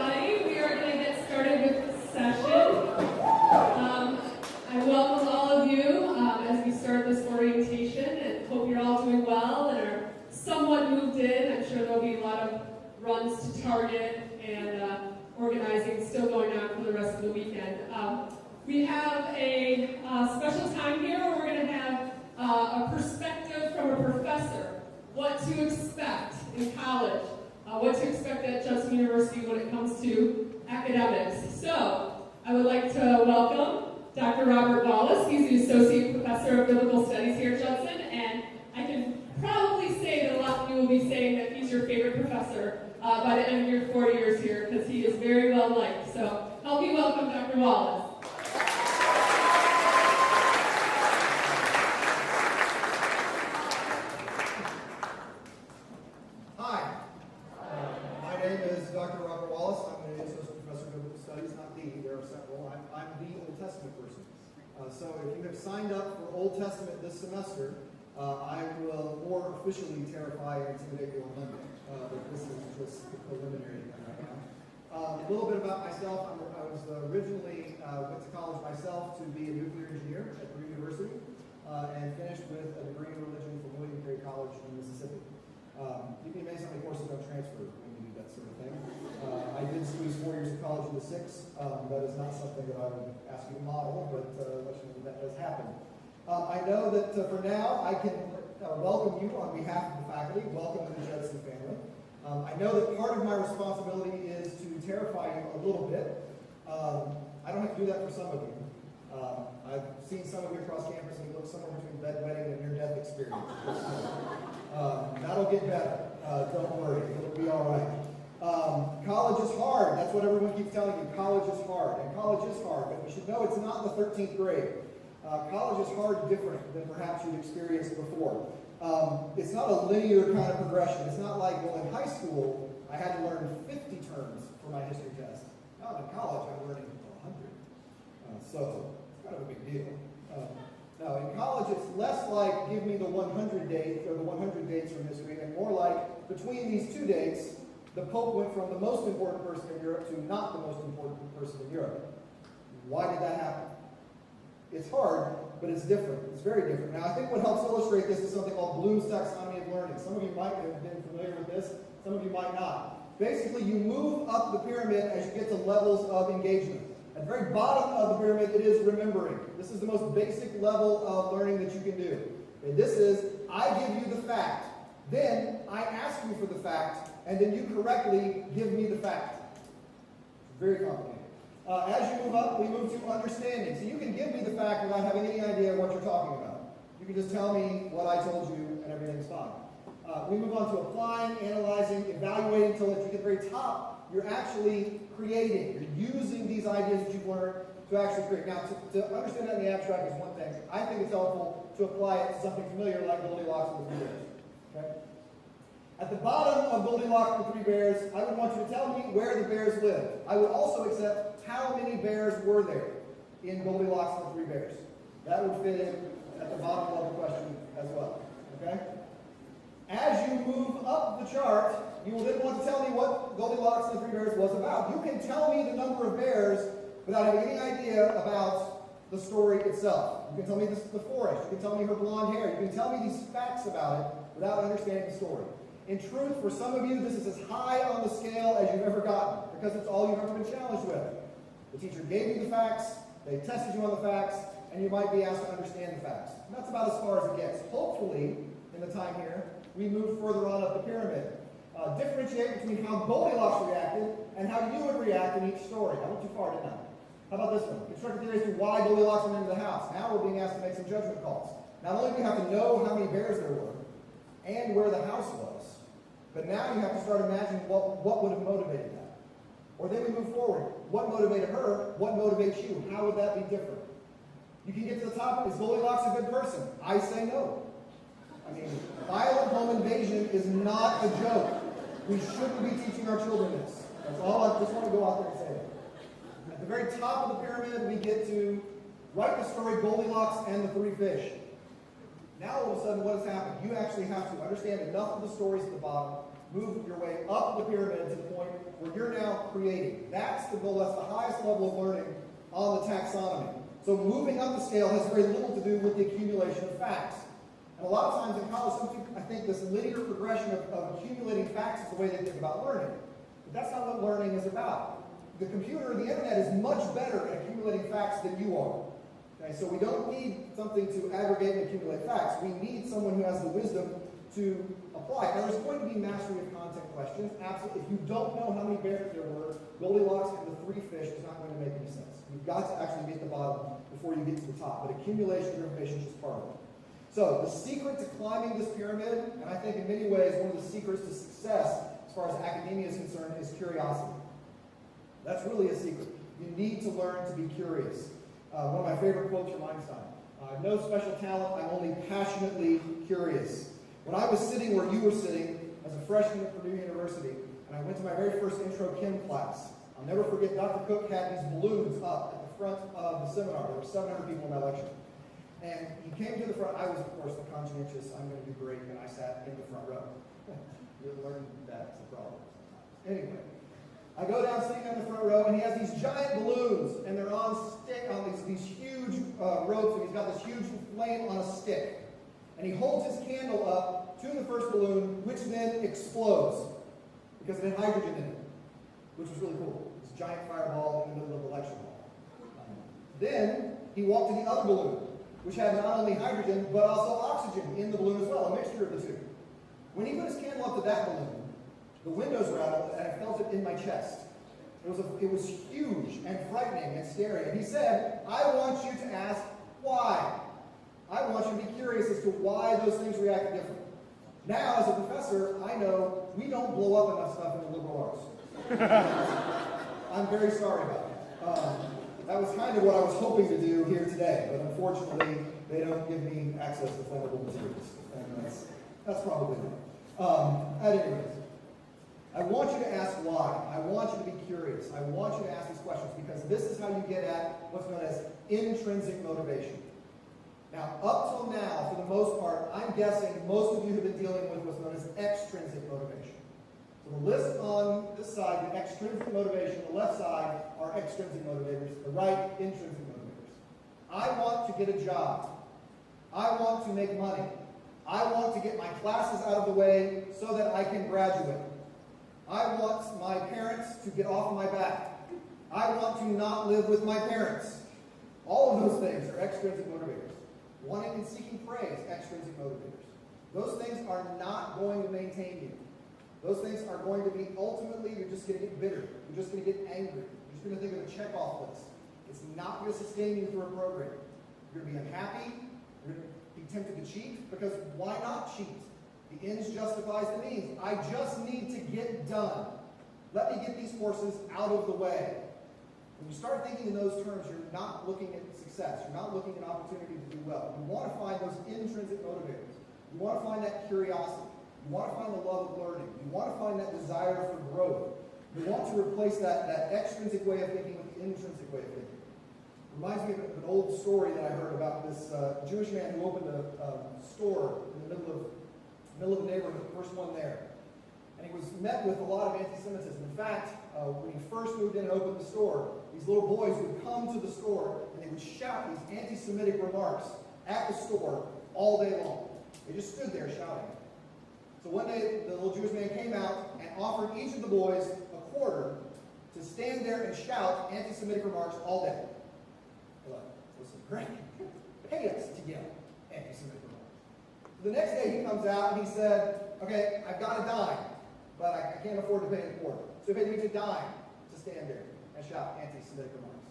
everybody. We are going to get started with the session. I welcome all of you as we start this orientation and hope you're all doing well and are somewhat moved in. I'm sure there'll be a lot of runs to Target and organizing still going on for the rest of the weekend. We have a special time here where we're going to have a perspective from a professor, what to expect in college, what to expect at Judson University when it comes to academics. So, I would like to welcome Dr. Robert Wallace. He's the Associate Professor of Biblical Studies here at Judson, and I can probably say that a lot of you will be saying that he's your favorite professor by the end of your 4 years here, because he is very well liked. So, help me welcome Dr. Wallace. Dr. Robert Wallace. I'm the Associate Professor of Biblical Studies, not the, there are several. I'm the Old Testament person. So if you have signed up for Old Testament this semester, I will more officially terrify and intimidate you on Monday. But this is just the preliminary thing right now. A little bit about myself. I was originally went to college myself to be a nuclear engineer at Purdue University and finished with a degree in religion from William Perry College in Mississippi. You'd be amazed how many courses don't transfer when you do that sort of thing. I did squeeze 4 years of college into 6. That is not something that I would ask you to model, but let you know that does happen. I know that for now I can welcome you on behalf of the faculty. Welcome to the Judson family. I know that part of my responsibility is to terrify you a little bit. I don't have to do that for some of you. I've seen some of you across campus and you look somewhere between bedwetting and near-death experience. That'll get better. Don't worry. It'll be all right. College is hard. That's what everyone keeps telling you. College is hard. And college is hard. But you should know it's not the 13th grade. College is hard different than perhaps you've experienced before. It's not a linear kind of progression. It's not like, well, in high school, I had to learn 50 terms for my history test. Now in college, I'm learning 100. So it's kind of a big deal. Now, in college, it's less like give me the 100 dates or the 100 dates from history, and more like between these two dates, the Pope went from the most important person in Europe to not the most important person in Europe. Why did that happen? It's hard, but it's different. It's very different. Now, I think what helps illustrate this is something called Bloom's taxonomy of learning. Some of you might have been familiar with this. Some of you might not. Basically, you move up the pyramid as you get to levels of engagement. At the very bottom of the pyramid, it is remembering. This is the most basic level of learning that you can do. And this is, I give you the fact. Then, I ask you for the fact, and then you correctly give me the fact. It's very complicated. As you move up, we move to understanding. So you can give me the fact without having any idea what you're talking about. You can just tell me what I told you, and everything's fine. We move on to applying, analyzing, evaluating, until at the very top, you're actually creating. You're using these ideas that you've learned to actually create. Now, to understand that in the abstract is one thing. I think it's helpful to apply it to something familiar like Goldilocks and the Three Bears. Okay? At the bottom of Goldilocks and the Three Bears, I would want you to tell me where the bears live. I would also accept how many bears were there in Goldilocks and the Three Bears. That would fit in at the bottom of the question as well. Okay? As you move up the chart, you will then want to tell me what Goldilocks and the Three Bears was about. You can tell me the number of bears without having any idea about the story itself. You can tell me the forest. You can tell me her blonde hair. You can tell me these facts about it without understanding the story. In truth, for some of you, this is as high on the scale as you've ever gotten, because it's all you've ever been challenged with. The teacher gave you the facts, they tested you on the facts, and you might be asked to understand the facts. And that's about as far as it gets. Hopefully, in the time here, we move further on up the pyramid. Differentiate between how Goldilocks reacted and how you would react in each story. I went too far, didn't I? How about this one? Construct a theory as to why Goldilocks went into the house. Now we're being asked to make some judgment calls. Not only do you have to know how many bears there were and where the house was, but now you have to start imagining what would have motivated that. Or then we move forward. What motivated her? What motivates you? How would that be different? You can get to the top. Is Goldilocks a good person? I say no. I mean, violent home invasion is not a joke. We shouldn't be teaching our children this. That's all. I just want to go out there and say that. At the very top of the pyramid, we get to write the story Goldilocks and the Three Fish. Now all of a sudden what has happened? You actually have to understand enough of the stories at the bottom move your way up the pyramid to the point where you're now creating. That's the goal. That's the highest level of learning on the taxonomy. So moving up the scale has very little to do with the accumulation of facts. And a lot of times in college, some people, I think this linear progression of accumulating facts is the way they think about learning. But that's not what learning is about. The computer, the internet, is much better at accumulating facts than you are. Okay, so we don't need something to aggregate and accumulate facts. We need someone who has the wisdom to apply. Now, there's going to be mastery of content questions. Absolutely. If you don't know how many bears there were, Goldilocks and the 3 fish is not going to make any sense. You've got to actually get to the bottom before you get to the top. But accumulation of information is just part of it. So, the secret to climbing this pyramid, and I think in many ways one of the secrets to success as far as academia is concerned, is curiosity. That's really a secret. You need to learn to be curious. One of my favorite quotes from Einstein. I have no special talent, I'm only passionately curious. When I was sitting where you were sitting as a freshman at Purdue University, and I went to my very first intro chem class, I'll never forget Dr. Cook had these balloons up at the front of the seminar. There were 700 people in my lecture. And he came to the front. I was, of course, the conscientious, I'm going to do great, and I sat in the front row. You learn that's a problem sometimes. Anyway, I go down sitting in the front row, and he has these giant balloons, and they're on these huge ropes, and he's got this huge flame on a stick. And he holds his candle up to the first balloon, which then explodes, because it had hydrogen in it, which was really cool. This giant fireball in the middle of the lecture hall. Then he walked to the other balloon, which had not only hydrogen, but also oxygen in the balloon as well, a mixture of the two. When he put his candle up to that balloon, the windows rattled, and I felt it in my chest. It was huge and frightening and scary. And he said, I want you to ask why. I want you to be curious as to why those things react differently. Now, as a professor, I know we don't blow up enough stuff in the liberal arts. I'm very sorry about that. That was kind of what I was hoping to do here today, but unfortunately, they don't give me access to flammable materials. And that's probably not. At any rate, I want you to ask why. I want you to be curious. I want you to ask these questions because this is how you get at what's known as intrinsic motivation. Now, up till now, for the most part, I'm guessing most of you have been dealing with what's known as extrinsic motivation. So the list on this side, the extrinsic motivation, the left side are extrinsic motivators, the right, intrinsic motivators. I want to get a job. I want to make money. I want to get my classes out of the way so that I can graduate. I want my parents to get off my back. I want to not live with my parents. All of those things are extrinsic motivators. Wanting and seeking praise, extrinsic motivators. Those things are not going to maintain you. Those things are going to be, ultimately, you're just going to get bitter. You're just going to get angry. You're just going to think of a checkoff list. It's not going to sustain you through a program. You're going to be unhappy. You're going to be tempted to cheat, because why not cheat? The ends justifies the means. I just need to get done. Let me get these courses out of the way. When you start thinking in those terms, you're not looking at success. You're not looking at opportunity to do well. You want to find those intrinsic motivators. You want to find that curiosity. You want to find the love of learning. You want to find that desire for growth. You want to replace that extrinsic way of thinking with the intrinsic way of thinking. It reminds me of an old story that I heard about this Jewish man who opened a store in the middle of the neighborhood, the first one there. And he was met with a lot of anti-Semitism. In fact, when he first moved in and opened the store, these little boys would come to the store and they would shout these anti-Semitic remarks at the store all day long. They just stood there shouting. So one day, the little Jewish man came out and offered each of the boys a quarter to stand there and shout anti-Semitic remarks all day. They're like, listen, great. Pay us to yell anti-Semitic remarks. So the next day he comes out and he said, okay, I've got a dime, but I can't afford to pay a quarter. So he paid me a dime to stand there and shout anti-Semitic remarks.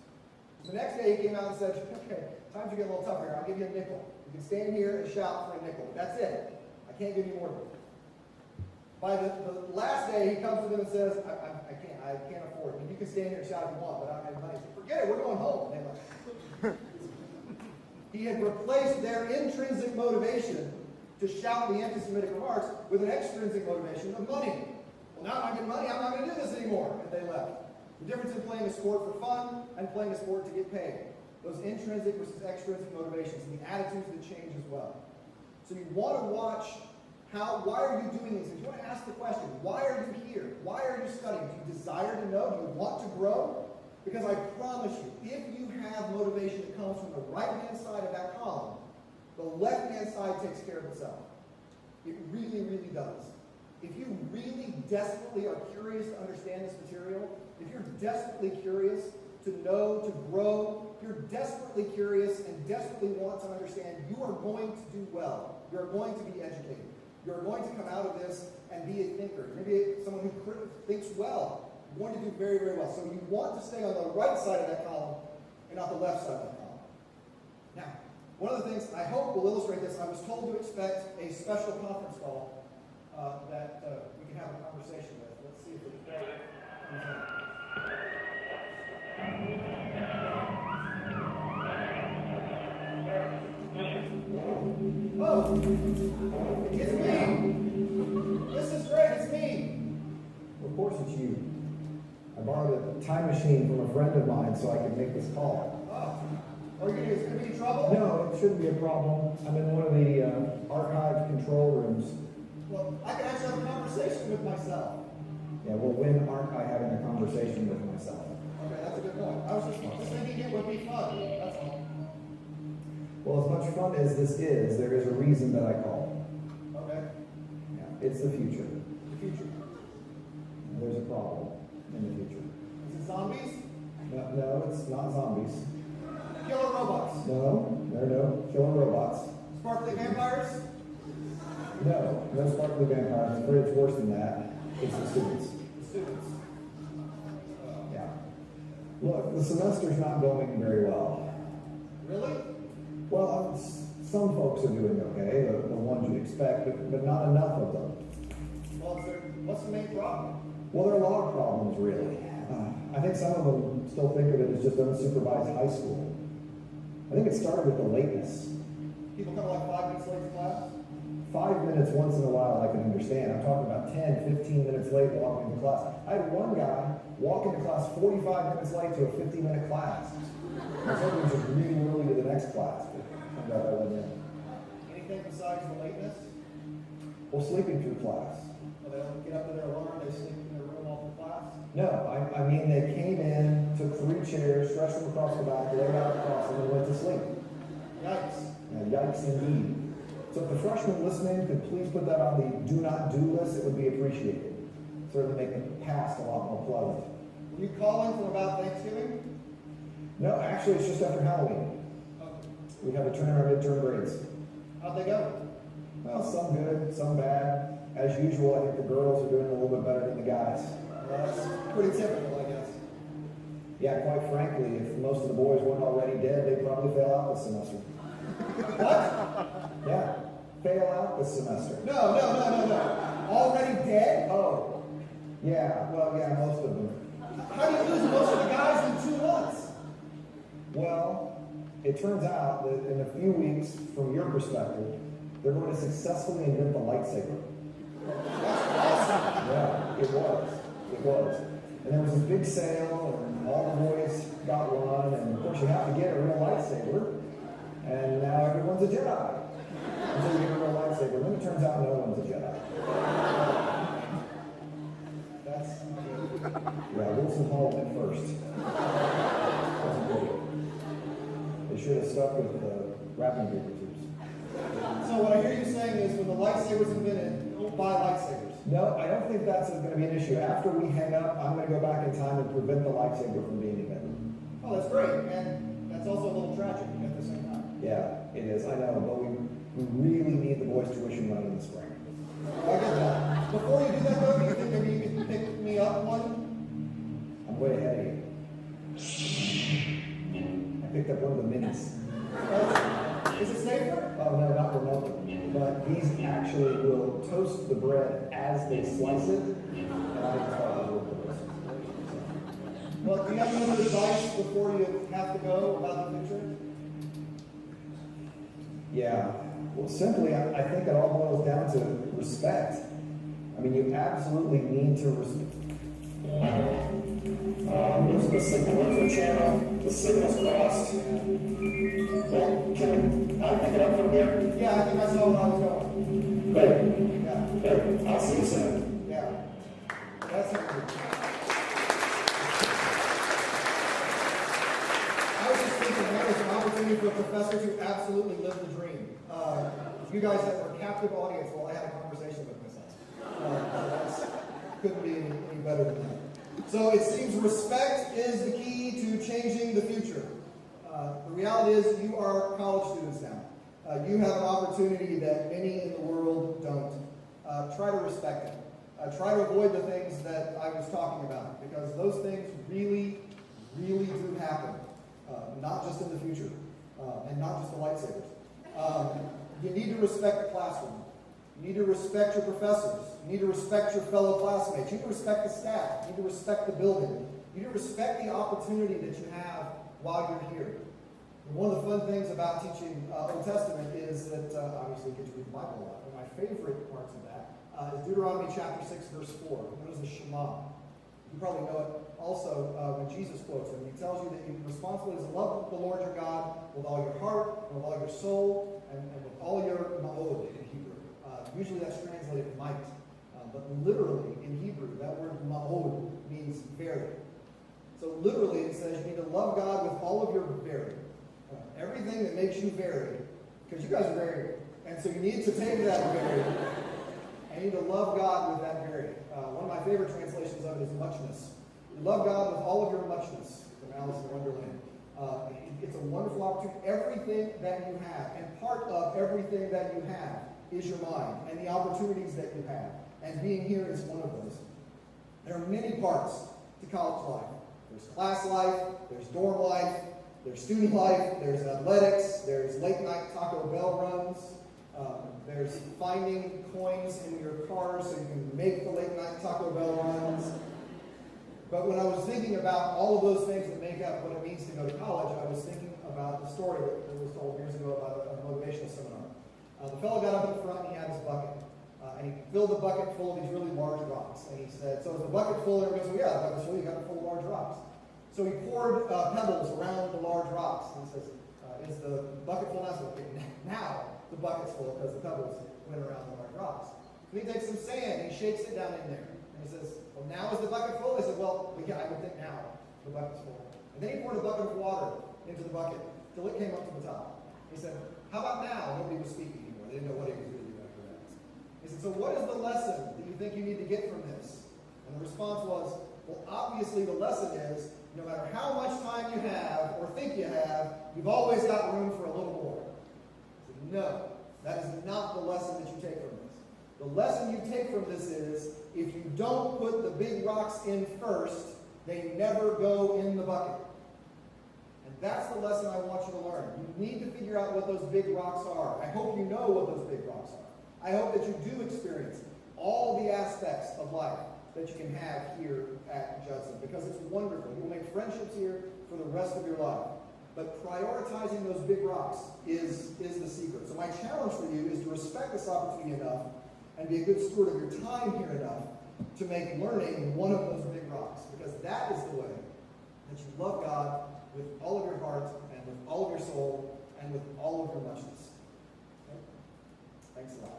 So the next day he came out and said, okay, times are getting a little tougher here. I'll give you a nickel. You can stand here and shout for a nickel. That's it. I can't give you more than that. By the last day, he comes to them and says, I can't afford it. I mean, you can stand here and shout if you want, but I don't have money. So forget it, we're going home. And they're like, he had replaced their intrinsic motivation to shout the anti-Semitic remarks with an extrinsic motivation of money. Well, now I'm getting money, I'm not going to do this anymore. And they left. The difference in playing a sport for fun and playing a sport to get paid. Those intrinsic versus extrinsic motivations and the attitudes that change as well. So you want to watch Why are you doing these things? You want to ask the question, why are you here? Why are you studying? Do you desire to know? Do you want to grow? Because I promise you, if you have motivation that comes from the right-hand side of that column, the left-hand side takes care of itself. It really, really does. If you really desperately are curious to understand this material, if you're desperately curious to know, to grow, if you're desperately curious and desperately want to understand, you are going to do well. You're going to be educated. You're going to come out of this and be a thinker. Maybe someone who thinks well. You're going to do very, very well. So you want to stay on the right side of that column and not the left side of that column. Now, one of the things I hope will illustrate this, I was told to expect a special conference call that we can have a conversation with. Let's see if it comes in. Oh, it's me. This is great. It's me. Of course it's you. I borrowed a time machine from a friend of mine so I could make this call. Oh, is it going to be trouble? No, it shouldn't be a problem. I'm in one of the archive control rooms. Well, I can actually have a conversation with myself. Yeah, well, when aren't I having a conversation with myself? Okay, that's a good point. I was just thinking it would be fun. That's all. Well, as much fun as this is, there is a reason that I call. Okay. Yeah, it's the future. The future. There's a problem in the future. Is it zombies? No, it's not zombies. Killer robots? No. Killer robots. Sparkly vampires? No sparkly vampires. I'm afraid it's worse than that. It's the students. The students. Yeah. Look, the semester's not going very well. Really? Well, some folks are doing okay, the ones you'd expect, but not enough of them. Well, what's the main problem? Well, there are a lot of problems, really. I think some of them still think of it as just unsupervised high school. I think it started with the lateness. People come like 5 minutes late to class? 5 minutes once in a while I can understand. I'm talking about 10, 15 minutes late walking into class. I had one guy walk into class 45 minutes late to a 50-minute class. I was hoping just really early to the next class, but turned out I wasn't in. Anything besides the lateness? Well, sleeping through class. Well, they don't get up to their alarm, they sleep in their room all through class? No, I mean they came in, took 3 chairs, stretched them across the back, laid out across them, and went to sleep. Yikes. Yeah, yikes indeed. So if the freshmen listening could please put that on the do not do list, it would be appreciated. Certainly make the past a lot more pleasant. Were you calling for about Thanksgiving? No, actually it's just after Halloween. Okay. We have to turn our midterm grades. How'd they go? Well, some good, some bad. As usual, I think the girls are doing a little bit better than the guys. Well, that's pretty typical, I guess. Yeah, quite frankly, if most of the boys weren't already dead, they'd probably fail out this semester. What? Yeah, fail out this semester. No. Already dead? Oh, yeah, well, yeah, most of them. How do you lose most of the guys in 2 months? Well, it turns out that in a few weeks, from your perspective, they're going to successfully invent the lightsaber. Yeah, it was. And there was a big sale, and all the boys got one, and of course you have to get a real lightsaber, and now everyone's a Jedi. Until you get a real lightsaber, and then it turns out no one's a Jedi. That's good. Yeah, Wilson Hall went first. Wasn't great. They should have stuck with the wrapping paper tubes. So what I hear you saying is when the lightsaber's invented, don't buy lightsabers. No, I don't think that's going to be an issue. After we hang up, I'm going to go back in time and prevent the lightsaber from being invented. Oh, that's great. And that's also a little tragic at the same time. Yeah, it is. I know, but we really need the boys' tuition money in the spring. I get that. Before you do that, though, do you think maybe you could pick me up one? I'm way ahead of you. I picked up one of the minis. Is it safer? Oh, no, not remotely. But these actually will toast the bread as they slice it, and I just thought it would work. Well, do you have any other advice before you have to go about the future? Yeah. Well, simply, I think it all boils down to respect. I mean, you absolutely need to respect. There's the signal info channel. The signal's crossed. Well, can I pick it up from here? Yeah, I think I saw where I was going. Great. God sees that. Yeah. That's it. I was just thinking that was an opportunity for a professor to absolutely live the dream. You guys were a captive audience while I had a conversation with myself. Couldn't be any better than that. So it seems respect is the key to changing the future. The reality is you are college students now. You have an opportunity that many in the world don't. Try to respect it. Try to avoid the things that I was talking about, because those things really, really do happen. Not just in the future, and not just the lightsabers. You need to respect the classroom. You need to respect your professors. You need to respect your fellow classmates. You need to respect the staff. You need to respect the building. You need to respect the opportunity that you have while you're here. And one of the fun things about teaching Old Testament is that obviously you get to read the Bible a lot. One of my favorite parts of that is Deuteronomy chapter 6, verse 4. Known as the Shema. You probably know it also when Jesus quotes it. He tells you that your responsibility is to love the Lord your God with all your heart, and with all your soul, and with all your ma'od in Hebrew. Usually that's translated might. But literally in Hebrew, that word ma'od means very. So literally it says you need to love God with all of your very. Everything that makes you very. Because you guys are very. And so you need to take that very. And you need to love God with that very. One of my favorite translations of it is muchness. You love God with all of your muchness, from Alice in Wonderland. It's a wonderful opportunity. Everything that you have, and part of everything that you have, is your mind and the opportunities that you have. And being here is one of those. There are many parts to college life. There's class life, there's dorm life, there's student life, there's athletics, there's late night Taco Bell runs, there's finding coins in your car so you can make the late night Taco Bell runs. But when I was thinking about all of those things that make up what it means to go to college, I was thinking about the story that was told years ago about a motivational seminar. The fellow got up in front and he had his bucket. And he filled the bucket full of these really large rocks. And he said, so is the bucket full? And everybody goes, well, yeah, the bucket's full. You got it full of large rocks. So he poured pebbles around the large rocks. And he says, is the bucket full now? So, okay, now the bucket's full because the pebbles went around the large rocks. And he takes some sand and he shakes it down in there. And he says, well, now is the bucket full? They said, well, yeah, I would think now the bucket's full. And then he poured a bucket of water into the bucket till it came up to the top. He said, how about now? Nobody was speaking anymore. They didn't know what he was going to do after that. He said, so what is the lesson that you think you need to get from this? And the response was, well, obviously the lesson is, no matter how much time you have or think you have, you've always got room for a little more. He said, no, that is not the lesson that you take from this. The lesson you take from this is, if you don't put the big rocks in first, they never go in the bucket. And that's the lesson I want you to learn. You need to figure out what those big rocks are. I hope you know what those big rocks are. I hope that you do experience all the aspects of life that you can have here at Judson, because it's wonderful. You will make friendships here for the rest of your life. But prioritizing those big rocks is the secret. So my challenge for you is to respect this opportunity enough and be a good steward of your time here enough to make learning one of those big rocks, because that is the way that you love God with all of your heart and with all of your soul and with all of your muchness. Okay? Thanks a lot.